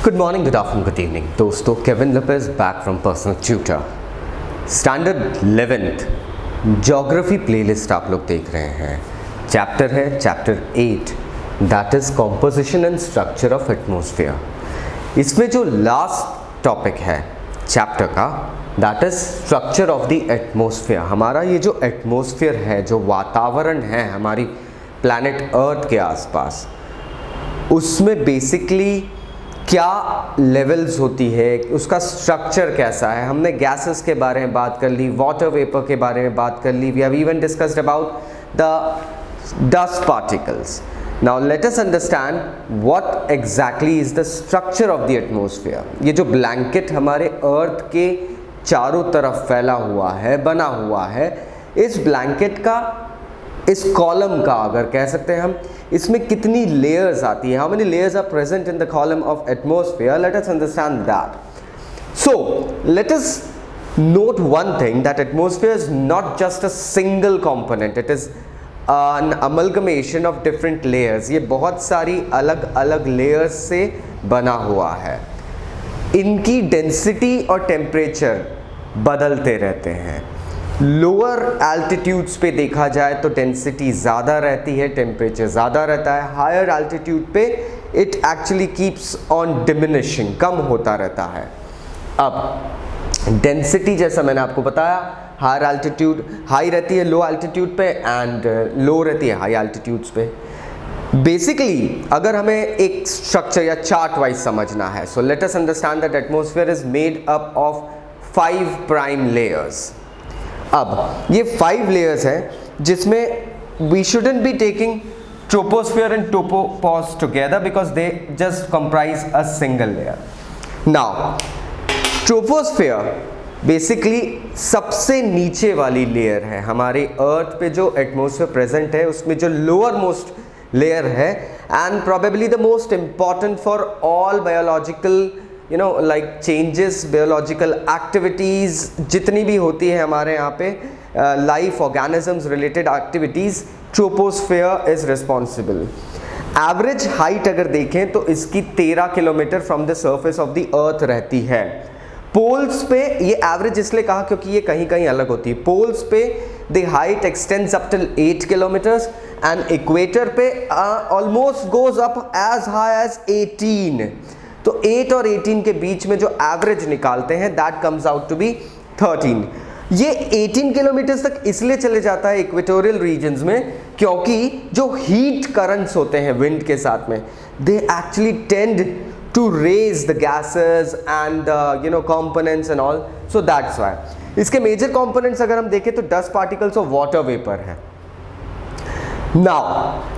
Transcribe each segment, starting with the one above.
Good morning, good afternoon, good evening. दोस्तों, Kevin Lopez back from personal tutor. Standard 11th geography playlist आप लोग देख रहे हैं। चैप्टर है chapter 8, that is composition and structure of atmosphere. इसमें जो लास्ट टॉपिक है चैप्टर का, that is structure of the atmosphere. हमारा ये जो एटमॉस्फेयर है, जो वातावरण है हमारी प्लैनेट अर्थ के आसपास, उसमें बेसिकली क्या लेवल्स होती है, उसका स्ट्रक्चर कैसा है। हमने गैसेस के बारे में बात कर ली, वाटर वेपर के बारे में बात कर ली, we have even discussed about the dust particles. Now let us understand what exactly is the structure of the atmosphere. ये जो ब्लैंकेट हमारे अर्थ के चारों तरफ फैला हुआ है, बना हुआ है, इस ब्लैंकेट का, इस कॉलम का अगर कह सकते हैं हम, इसमें कितनी लेयर्स आती है, how many layers are present in the column of atmosphere, let us understand that. So let us note one thing, that atmosphere is not just a single component, it is an amalgamation of different layers। ये बहुत सारी अलग अलग layers से बना हुआ है। इनकी डेंसिटी और टेम्परेचर बदलते रहते हैं। लोअर एल्टीट्यूड्स पे देखा जाए तो डेंसिटी ज़्यादा रहती है, टेम्परेचर ज़्यादा रहता है। हायर एल्टीट्यूड पे it actually keeps on diminishing, कम होता रहता है। अब डेंसिटी जैसा मैंने आपको बताया, हायर एल्टीट्यूड हाई रहती है लो एल्टीट्यूड पे, एंड लो रहती है हाई एल्टीट्यूड्स पे। बेसिकली अगर हमें एक स्ट्रक्चर या चार्ट वाइज समझना है, so let us understand that atmosphere is made up of 5 prime layers. अब ये 5 लेयर्स हैं जिसमें we shouldn't be taking troposphere and tropopause together because they just comprise a single layer. Now troposphere basically सबसे नीचे वाली layer है हमारे अर्थ पे। जो एटमॉस्फेयर प्रेजेंट है उसमें जो लोअर मोस्ट लेयर है, and probably the most important for all biological like changes, biological activities जितनी भी होती है हमारे यहाँ पे, life organisms related activities, troposphere is responsible. Average height अगर देखें तो इसकी 13 kilometre from the surface of the अर्थ रहती है। पोल्स पे ये एवरेज इसलिए कहा क्योंकि ये कहीं कहीं अलग होती है। पोल्स पे the height extends up till 8 kilometres, and equator पे almost goes up as high as 18। तो 8 और 18 के बीच में जो एवरेज निकालते हैं, that comes out to be 13। ये 18 किलोमीटर तक इसलिए चले जाता है इक्वेटोरियल रीजन्स में क्योंकि जो हीट करंट्स होते हैं विंड के साथ में, they actually tend to raise the gases and components and all, so that's why. इसके मेजर कंपोनेंट्स अगर हम देखें तो डस्ट पार्टिकल्स और वाटर वेपर है। Now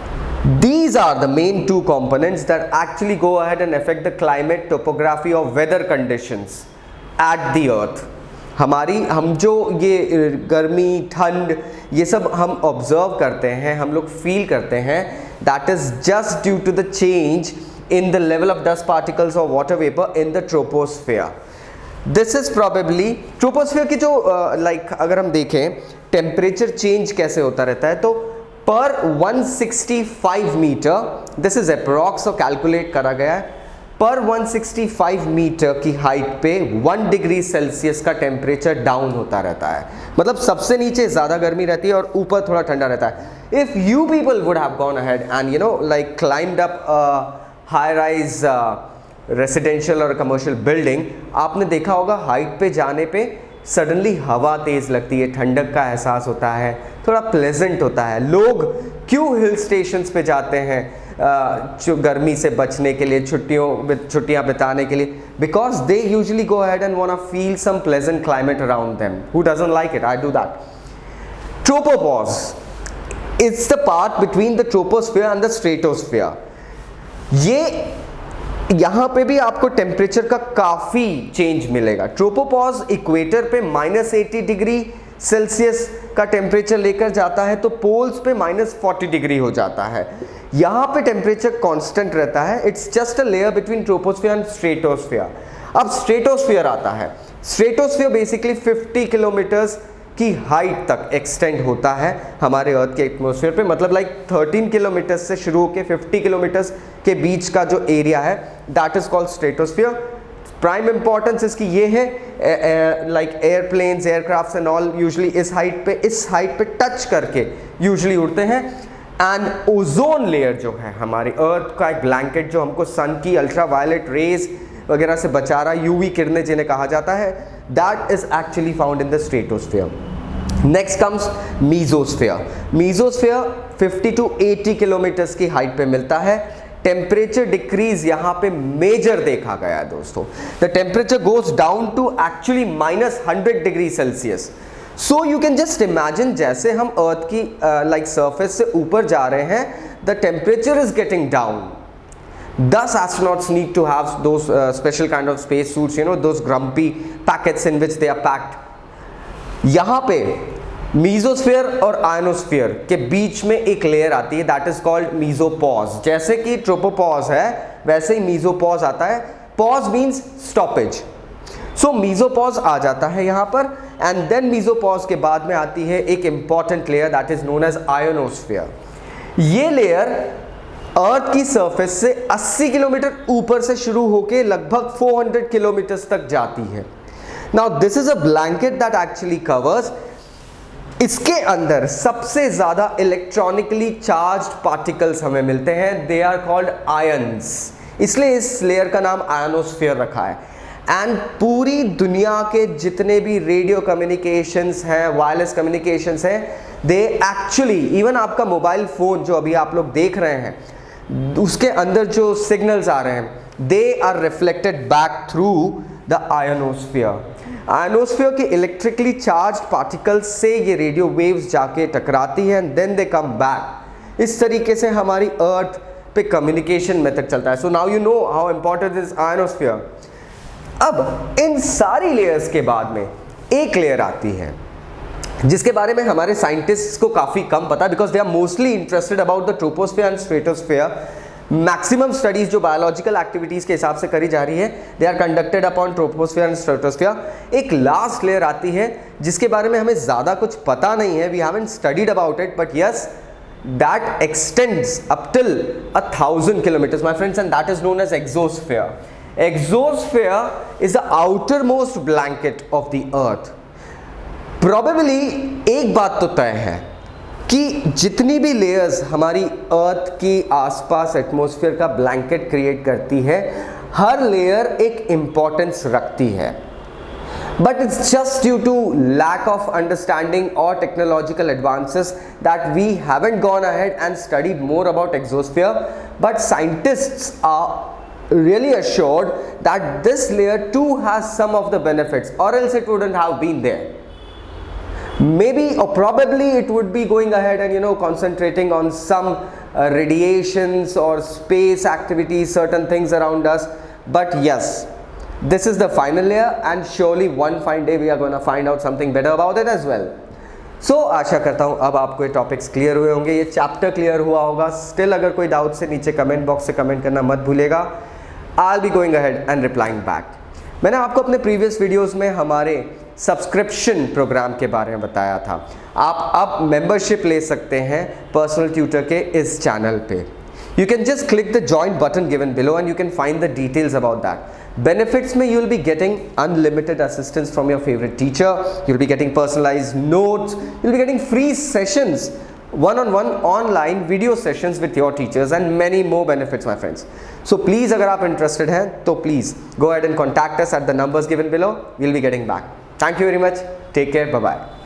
these are the main 2 components that actually go ahead and affect the climate, topography or weather conditions at the earth। हम जो ये गर्मी, ठंड, ये सब हम ऑब्जर्व करते हैं, हम लोग फील करते हैं, that is just due to the change in the level of dust particles or water vapor in the troposphere। This is probably troposphere की जो अगर हम देखें टेम्परेचर चेंज कैसे होता रहता है, तो पर 165 मीटर, दिस इज अप्रॉक्स और कैलकुलेट करा गया है, पर 165 मीटर की हाइट पे 1 डिग्री सेल्सियस का टेम्परेचर डाउन होता रहता है। मतलब सबसे नीचे ज़्यादा गर्मी रहती है और ऊपर थोड़ा ठंडा रहता है। If you people would have gone ahead and climbed up high rise residential और कमर्शियल बिल्डिंग, आपने देखा होगा हाइट पे जाने पे सडनली हवा तेज़ लगती है, ठंडक का एहसास होता है, थोड़ा प्लेजेंट होता है। लोग क्यों हिल स्टेशंस पे जाते हैं गर्मी से बचने के लिए, छुट्टियां बिताने के लिए, because they usually go ahead and want to feel some pleasant climate around them. Who doesn't like it? I do that. Tropopause is the part between the troposphere and the stratosphere. ये यहाँ पे भी आपको temperature का काफ़ी change मिलेगा। Tropopause equator पे -80 degree Celsius का टेम्परेचर लेकर जाता है, तो पोल्स पे -40 डिग्री हो जाता है। यहाँ पे टेम्परेचर कांस्टेंट रहता है। It's just a layer between troposphere and stratosphere. अब स्ट्रेटोस्फेयर आता है। स्ट्रेटोस्फेयर बेसिकली 50 किलोमीटर्स की हाइट तक एक्सटेंड होता है हमारे अर्थ के एटमॉस्फेयर पे, मतलब लाइक 13 किलोमीटर से शुरू होकर 50 किलोमीटर के बीच का जो एरिया है that is called stratosphere. Prime importance इसकी ये है, like airplanes, aircrafts and all usually इस हाइट पे टच करके यूजुअली उड़ते हैं। एंड ओजोन लेयर जो है हमारी अर्थ का एक ब्लैंकेट जो हमको सन की अल्ट्रावायलेट रेज वगैरह से बचा रहा है, यूवी किरणें जिन्हें कहा जाता है, that is actually found in the stratosphere. Next comes mesosphere. Mesosphere 50 to 80 kilometre की हाइट पे मिलता है। टेम्परेचर डिक्रीज यहाँ पे मेजर देखा गया है दोस्तों। The temperature goes down to actually -100 degree Celsius. So you can just imagine जैसे हम अर्थ की लाइक सरफेस से ऊपर जा रहे हैं, the temperature is getting down. Thus astronauts need to have those special kind of space suits, you know, those grumpy packets in which they are packed. यहाँ पे मीजोस्फीयर और आयनोस्फीयर के बीच में एक लेयर आती है दैट इज कॉल्ड मीजोपॉज। जैसे कि ट्रोपोपॉज है वैसे ही मीजोपॉज आता है। Pause means stoppage. So mesopause आ जाता है यहाँ पर, एंड देन मीजोपॉज के बाद में आती है एक important layer that is known as ionosphere. ये लेयर अर्थ की सरफेस से 80 किलोमीटर ऊपर से शुरू होकर लगभग 400 किलोमीटर तक जाती है। Now this is a blanket that actually covers. इसके अंदर सबसे ज्यादा इलेक्ट्रॉनिकली चार्ज्ड पार्टिकल्स हमें मिलते हैं, दे आर कॉल्ड आयंस, इसलिए इस लेयर का नाम आयनोस्फीयर रखा है। एंड पूरी दुनिया के जितने भी रेडियो कम्युनिकेशंस हैं, वायरलेस कम्युनिकेशंस हैं, दे एक्चुअली, इवन आपका मोबाइल फोन जो अभी आप लोग देख रहे हैं उसके अंदर जो सिग्नल्स आ रहे हैं, they are reflected back through the ionosphere. Ionosphere के इलेक्ट्रिकली चार्ज्ड पार्टिकल्स से ये रेडियो वेव्स जाके टकराती हैं and then they come back. इस तरीके से हमारी अर्थ पे कम्युनिकेशन मेथड चलता है। So now you know how important is ionosphere. अब इन सारी लेयर्स के बाद में एक लेयर आती है जिसके बारे में हमारे साइंटिस्ट्स को काफ़ी कम पता, because they are mostly interested about the troposphere and stratosphere. Maximum studies जो बायोलॉजिकल एक्टिविटीज़ के हिसाब से करी जा रही है, they are conducted upon troposphere and stratosphere. एक लास्ट लेयर आती है जिसके बारे में हमें ज़्यादा कुछ पता नहीं है, we haven't studied about it, but yes that extends up till 1000 kilometres my friends, and that is known as exosphere. Exosphere is the outer most blanket of the earth. Probably एक बात तो तय है कि जितनी भी लेयर्स हमारी अर्थ की आसपास एटमॉस्फेयर का ब्लैंकेट क्रिएट करती है, हर लेयर एक इंपॉर्टेंस रखती है, but it's just due to lack of understanding और technological advances that we haven't gone ahead and studied more about exosphere. But scientists are really assured that this layer too has some of the benefits, or else it wouldn't have been there. Maybe or probably it would be going ahead and concentrating on some radiations or space activities, certain things around us. But yes, this is the final layer, and surely one fine day we are going to find out something better about it as well. So आशा करता हूँ अब आपको ये topics clear हुए होंगे, ये chapter clear हुआ होगा। स्टिल अगर कोई डाउट से नीचे कमेंट बॉक्स से कमेंट करना मत भूलेगा। I'll be going ahead and replying back. मैंने आपको अपने प्रीवियस वीडियोस में हमारे सब्सक्रिप्शन प्रोग्राम के बारे में बताया था। आप अब मेंबरशिप ले सकते हैं पर्सनल ट्यूटर के इस चैनल पे। You can just click the join button given below and you can find the details about that. Benefits में you will be getting unlimited assistance from your favorite teacher. You will be getting personalized notes. You will be getting free sessions, one-on-one online video sessions with your teachers and many more benefits, my friends. So please, अगर आप interested हैं तो please go ahead and contact us at the numbers given below. We'll be getting back. Thank you very much. Take care. Bye bye.